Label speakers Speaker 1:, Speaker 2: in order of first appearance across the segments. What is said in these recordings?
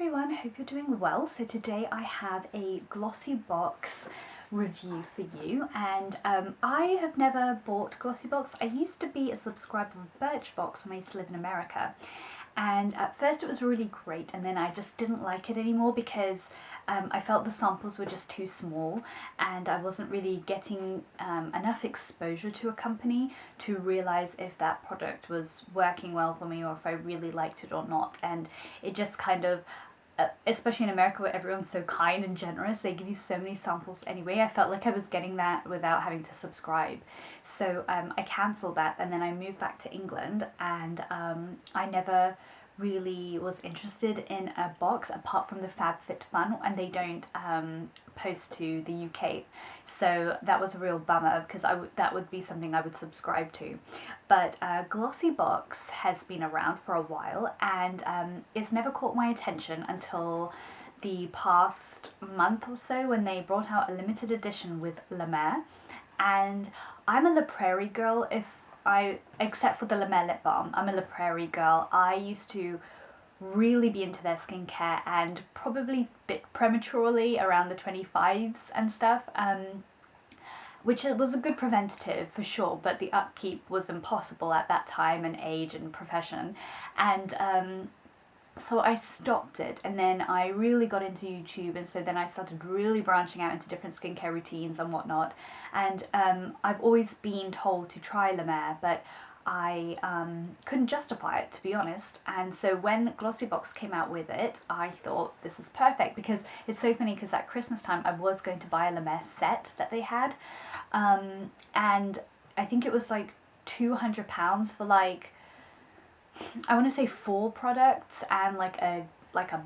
Speaker 1: everyone, hope you're doing well. So today I have a Glossy Box review for you, and I have never bought Glossy Box. I used to be a subscriber of Birchbox when I used to live in America, and at first it was really great, and then I just didn't like it anymore because I felt the samples were just too small and I wasn't really getting enough exposure to a company to realize if that product was working well for me or if I really liked it or not. And it just kind of, especially in America where everyone's so kind and generous, they give you so many samples anyway. I felt like I was getting that without having to subscribe. So I cancelled that, and then I moved back to England, and I never really was interested in a box apart from the FabFitFun, and they don't post to the UK, so that was a real bummer because that would be something I would subscribe to. But Glossy Box has been around for a while, and it's never caught my attention until the past month or so when they brought out a limited edition with La Mer. And I'm a La Prairie girl, except for the La Mer lip balm. I'm a La Prairie girl. I used to really be into their skincare, and probably a bit prematurely around the 25s and stuff, which was a good preventative for sure, but the upkeep was impossible at that time and age and profession. And so I stopped it, and then I really got into YouTube, and so then I started really branching out into different skincare routines and whatnot. And I've always been told to try La Mer, but I couldn't justify it, to be honest. And so when Glossy Box came out with it, I thought this is perfect, because it's so funny because at Christmas time I was going to buy a La Mer set that they had, and I think it was like £200 for like, I want to say 4 products and like a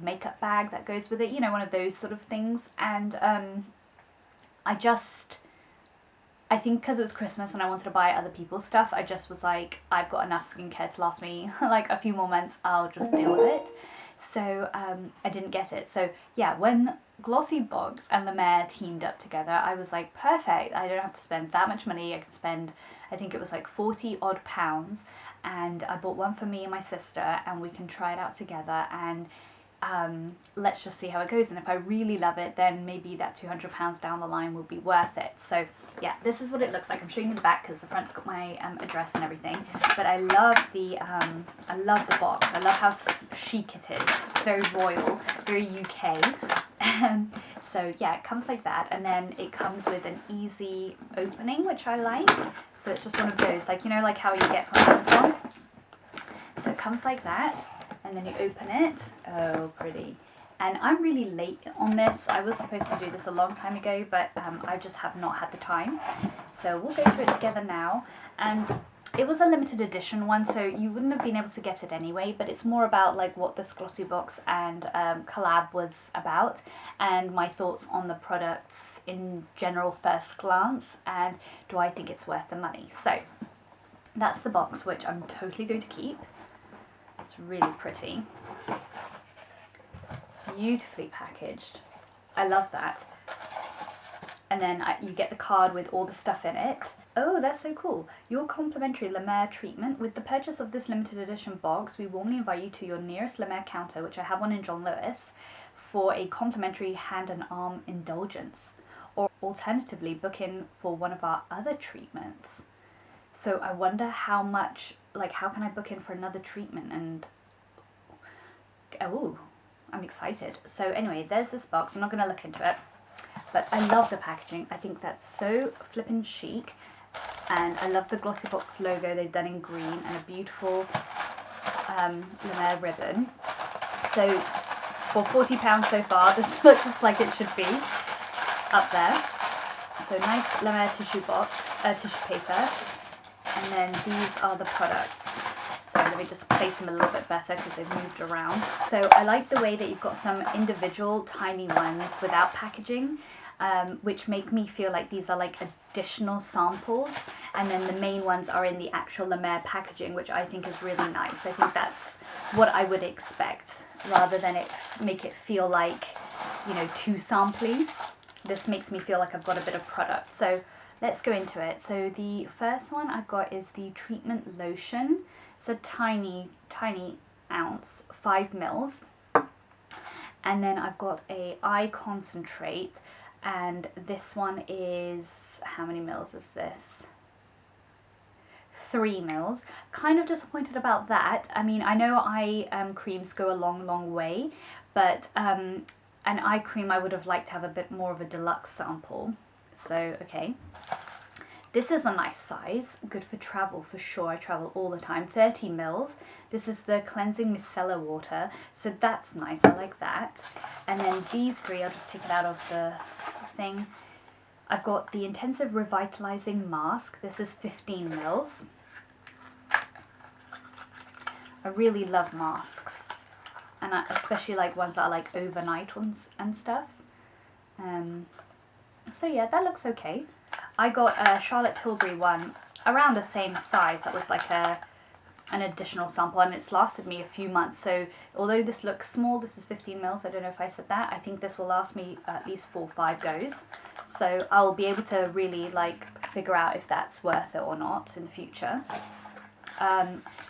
Speaker 1: makeup bag that goes with it, you know, one of those sort of things. And I think because it was Christmas and I wanted to buy other people's stuff, I just was like, I've got enough skincare to last me like a few more months, I'll just deal with it. So I didn't get it. So yeah, when Glossy Box and La Mer teamed up together, I was like, perfect, I don't have to spend that much money. I can spend, I think it was like 40 odd pounds, and I bought one for me and my sister, and we can try it out together, and let's just see how it goes. And if I really love it, then maybe that £200 down the line will be worth it. So yeah, this is what it looks like. I'm showing you the back because the front's got my address and everything. But I love the box. I love how chic it is. It's very royal, very UK. So yeah, it comes like that, and then it comes with an easy opening, which I like. So it's just one of those, like, you know, like how you get from Amazon. So it comes like that, and then you open it. Oh, pretty. And I'm really late on this. I was supposed to do this a long time ago, but I just have not had the time. So we'll go through it together now. And it was a limited edition one, so you wouldn't have been able to get it anyway, but it's more about like what this Glossy Box and collab was about, and my thoughts on the products in general first glance, and do I think it's worth the money. So that's the box, which I'm totally going to keep. It's really pretty. Beautifully packaged. I love that. And then you get the card with all the stuff in it. Oh, that's so cool. Your complimentary La Mer treatment. With the purchase of this limited edition box, we warmly invite you to your nearest La Mer counter, which I have one in John Lewis, for a complimentary hand and arm indulgence. Or alternatively, book in for one of our other treatments. So I wonder how much, like, how can I book in for another treatment? And oh, I'm excited. So anyway, there's this box. I'm not going to look into it, but I love the packaging. I think that's so flippin' chic, and I love the Glossy Box logo they've done in green, and a beautiful La Mer ribbon. So for £40 so far, this looks like it should be up there. So nice La Mer tissue paper, and then these are the products. So let me just place them a little bit better because they've moved around. So I like the way that you've got some individual tiny ones without packaging, which make me feel like these are like additional samples, and then the main ones are in the actual La Mer packaging, which I think is really nice. I think that's what I would expect, rather than make it feel like, you know, too sampley. This makes me feel like I've got a bit of product. So let's go into it. So the first one I've got is the treatment lotion. It's a tiny ounce, 5 mils. And then I've got a eye concentrate, and this one is, how many mils is this? 3 mils. Kind of disappointed about that. I mean, I know eye creams go a long way, but an eye cream I would have liked to have a bit more of a deluxe sample. So, okay. This is a nice size, good for travel for sure. I travel all the time. 30 mils. This is the cleansing micellar water, so that's nice. I like that. And then these 3, I'll just take it out of the thing. I've got the intensive revitalizing mask. This is 15 mils. I really love masks, and I especially like ones that are like overnight ones and stuff. So yeah, that looks okay. I got a Charlotte Tilbury one around the same size. That was like an additional sample, and it's lasted me a few months. So although this looks small, this is 15 mils. I don't know if I said that. I think this will last me at least 4 or 5 goes. So I'll be able to really like figure out if that's worth it or not in the future.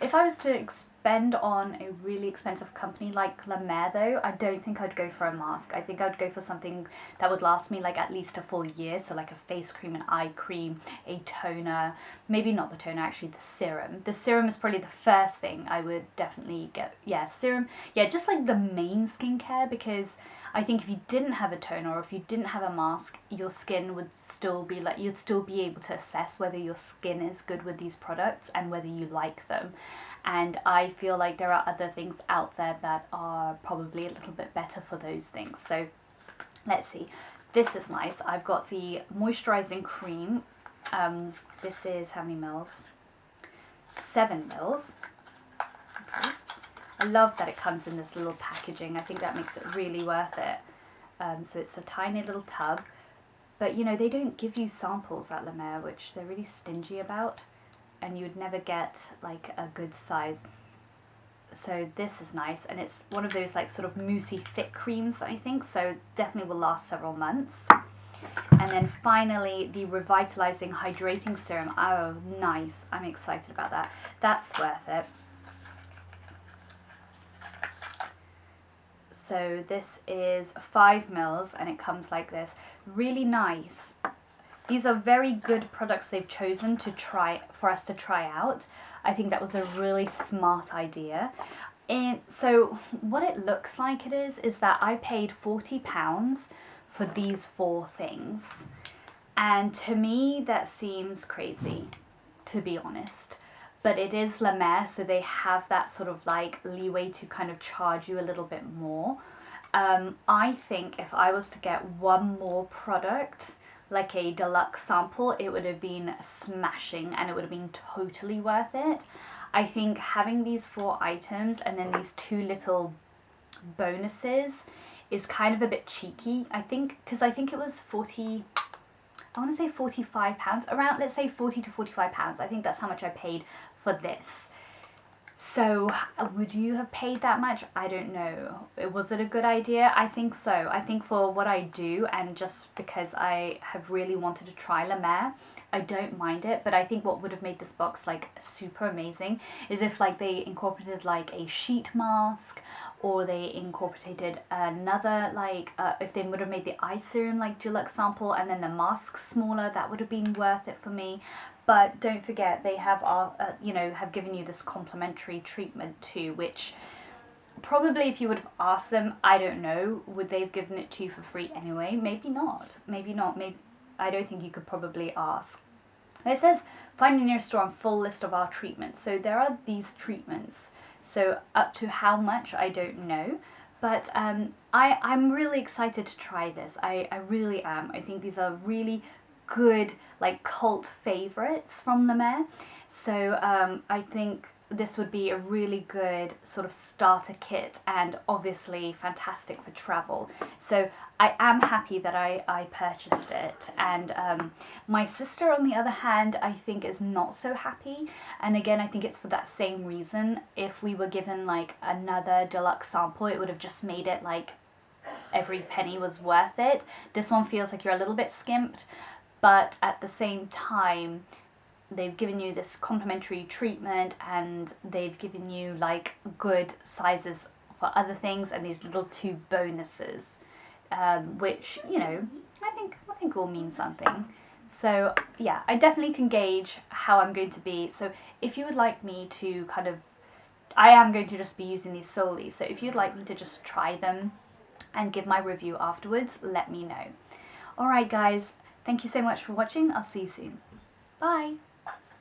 Speaker 1: If I was to spend on a really expensive company like La Mer though, I don't think I'd go for a mask. I think I'd go for something that would last me like at least a full year. So like a face cream, an eye cream, a toner, maybe not the toner, actually the serum. The serum is probably the first thing I would definitely get. Yeah, serum. Yeah, just like the main skincare, because I think if you didn't have a toner or if you didn't have a mask, your skin would still be like, you'd still be able to assess whether your skin is good with these products and whether you like them. And I feel like there are other things out there that are probably a little bit better for those things. So let's see. This is nice. I've got the moisturizing cream. This is how many mils? 7 mils. Okay. I love that it comes in this little packaging. I think that makes it really worth it. So it's a tiny little tub, but you know, they don't give you samples at La Mer, which they're really stingy about, and you would never get like a good size. So this is nice, and it's one of those like sort of moussey thick creams, I think, so definitely will last several months. And then finally the Revitalizing Hydrating Serum. Oh, nice. I'm excited about that. That's worth it. So this is 5 mils, and it comes like this. Really nice. These are very good products they've chosen to try for us to try out. I think that was a really smart idea. And so what it looks like is that I paid £40 for these 4 things. And to me that seems crazy, to be honest. But it is La Mer, so they have that sort of like leeway to kind of charge you a little bit more. I think if I was to get one more product, like a deluxe sample, it would have been smashing and it would have been totally worth it. I think having these 4 items and then these 2 little bonuses is kind of a bit cheeky, I think, because I think it was 40, I want to say £45, around, let's say 40 to £45. I think that's how much I paid for this. So would you have paid that much? I don't know. Was it a good idea? I think so. I think for what I do, and just because I have really wanted to try La Mer, I don't mind it. But I think what would have made this box like super amazing is if like they incorporated like a sheet mask, or they incorporated another like if they would have made the eye serum like deluxe sample and then the mask smaller, that would have been worth it for me. But don't forget, they have have given you this complimentary treatment too, which probably if you would have asked them, I don't know, would they have given it to you for free anyway? Maybe not. Maybe not. Maybe I don't think you could probably ask. It says find in your store on full list of our treatments. So there are these treatments. So up to how much, I don't know. But I'm really excited to try this. I really am. I think these are really good like cult favorites from La Mer. So I think this would be a really good sort of starter kit, and obviously fantastic for travel. So I am happy that I purchased it. And my sister, on the other hand, I think is not so happy. And again, I think it's for that same reason. If we were given like another deluxe sample, it would have just made it like every penny was worth it. This one feels like you're a little bit skimped, but at the same time, they've given you this complimentary treatment and they've given you like good sizes for other things, and these little 2 bonuses, which, you know, I think will mean something. So yeah, I definitely can gauge how I'm going to be. So if you would like me to kind of, I am going to just be using these solely. So if you'd like me to just try them and give my review afterwards, let me know. Alright guys, thank you so much for watching. I'll see you soon. Bye!